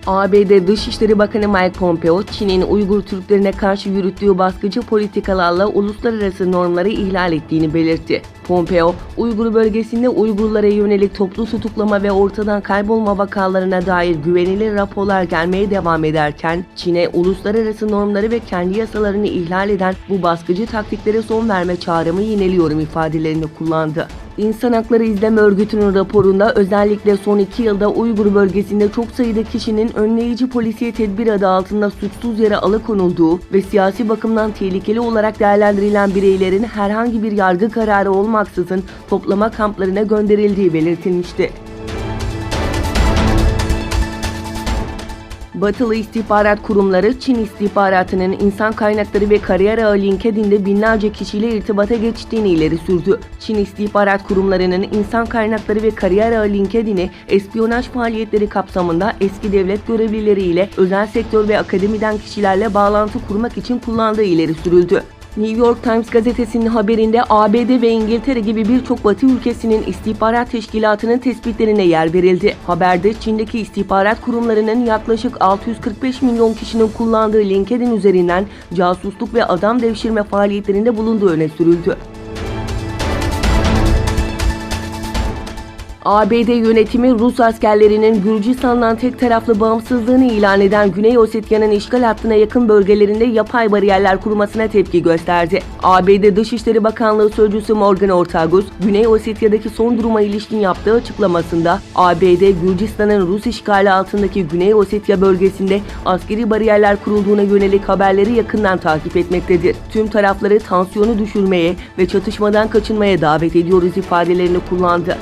ABD Dışişleri Bakanı Mike Pompeo, Çin'in Uygur Türklerine karşı yürüttüğü baskıcı politikalarla uluslararası normları ihlal ettiğini belirtti. Pompeo, Uygur bölgesinde Uygurlara yönelik toplu tutuklama ve ortadan kaybolma vakalarına dair güvenilir raporlar gelmeye devam ederken, Çin'e uluslararası normları ve kendi yasalarını ihlal eden bu baskıcı taktiklere son verme çağrımı yineliyorum ifadelerini kullandı. İnsan Hakları İzleme Örgütü'nün raporunda özellikle son 2 yılda Uygur bölgesinde çok sayıda kişinin önleyici polisiye tedbir adı altında suçsuz yere alıkonulduğu ve siyasi bakımdan tehlikeli olarak değerlendirilen bireylerin herhangi bir yargı kararı olmaksızın toplama kamplarına gönderildiği belirtilmişti. Batılı istihbarat kurumları, Çin istihbaratının insan kaynakları ve kariyer ağı LinkedIn'de binlerce kişiyle irtibata geçtiğini ileri sürdü. Çin istihbarat kurumlarının insan kaynakları ve kariyer ağı LinkedIn'i espiyonaj faaliyetleri kapsamında eski devlet görevlileriyle özel sektör ve akademiden kişilerle bağlantı kurmak için kullandığı ileri sürüldü. New York Times gazetesinin haberinde ABD ve İngiltere gibi birçok Batı ülkesinin istihbarat teşkilatının tespitlerine yer verildi. Haberde Çin'deki istihbarat kurumlarının yaklaşık 645 milyon kişinin kullandığı LinkedIn üzerinden casusluk ve adam devşirme faaliyetlerinde bulunduğu öne sürüldü. ABD yönetimi Rus askerlerinin Gürcistan'dan tek taraflı bağımsızlığını ilan eden Güney Osetya'nın işgal hattına yakın bölgelerinde yapay bariyerler kurmasına tepki gösterdi. ABD Dışişleri Bakanlığı Sözcüsü Morgan Ortagus, Güney Osetya'daki son duruma ilişkin yaptığı açıklamasında, ABD, Gürcistan'ın Rus işgali altındaki Güney Osetya bölgesinde askeri bariyerler kurulduğuna yönelik haberleri yakından takip etmektedir. Tüm tarafları tansiyonu düşürmeye ve çatışmadan kaçınmaya davet ediyoruz ifadelerini kullandı.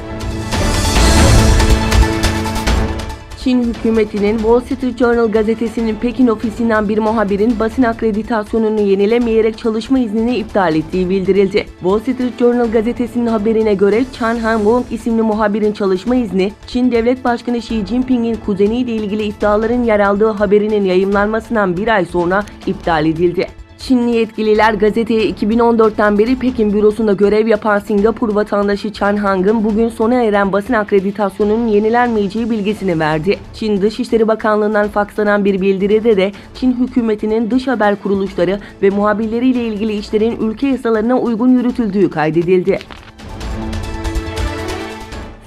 Çin hükümetinin Wall Street Journal gazetesinin Pekin ofisinden bir muhabirin basın akreditasyonunu yenilemeyerek çalışma iznini iptal ettiği bildirildi. Wall Street Journal gazetesinin haberine göre Chan Han-wong isimli muhabirin çalışma izni, Çin Devlet Başkanı Xi Jinping'in kuzeniyle ilgili iddiaların yer aldığı haberinin yayımlanmasından bir ay sonra iptal edildi. Çinli yetkililer gazeteye 2014'ten beri Pekin bürosunda görev yapan Singapur vatandaşı Chan Hang'ın bugün sona eren basın akreditasyonunun yenilenmeyeceği bilgisini verdi. Çin Dışişleri Bakanlığı'ndan fakslanan bir bildiride de Çin hükümetinin dış haber kuruluşları ve muhabirleriyle ilgili işlerin ülke yasalarına uygun yürütüldüğü kaydedildi.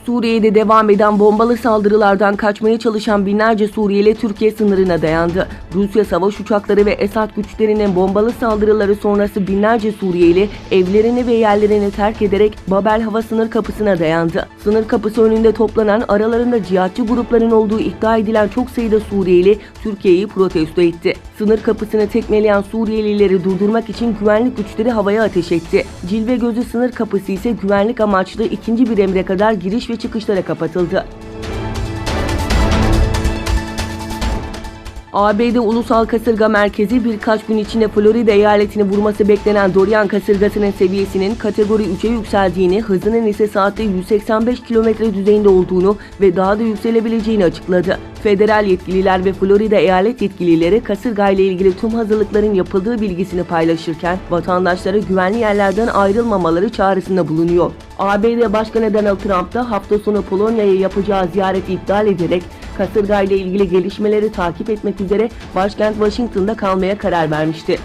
Suriye'de devam eden bombalı saldırılardan kaçmaya çalışan binlerce Suriyeli Türkiye sınırına dayandı. Rusya savaş uçakları ve Esad güçlerinin bombalı saldırıları sonrası binlerce Suriyeli evlerini ve yerlerini terk ederek Babel Hava Sınır Kapısı'na dayandı. Sınır kapısı önünde toplanan aralarında cihatçı grupların olduğu iddia edilen çok sayıda Suriyeli Türkiye'yi protesto etti. Sınır kapısını tekmeleyen Suriyelileri durdurmak için güvenlik güçleri havaya ateş etti. Cilve Gözü sınır kapısı ise güvenlik amaçlı ikinci bir emre kadar giriş ve çıkışlara kapatıldı. ABD Ulusal Kasırga Merkezi birkaç gün içinde Florida eyaletini vurması beklenen Dorian kasırgasının seviyesinin kategori 3'e yükseldiğini, hızının ise saatte 185 km düzeyinde olduğunu ve daha da yükselebileceğini açıkladı. Federal yetkililer ve Florida eyalet yetkilileri kasırga ile ilgili tüm hazırlıkların yapıldığı bilgisini paylaşırken vatandaşlara güvenli yerlerden ayrılmamaları çağrısında bulunuyor. ABD Başkanı Donald Trump da hafta sonu Polonya'ya yapacağı ziyareti iptal ederek kasırga ile ilgili gelişmeleri takip etmek üzere başkent Washington'da kalmaya karar vermişti.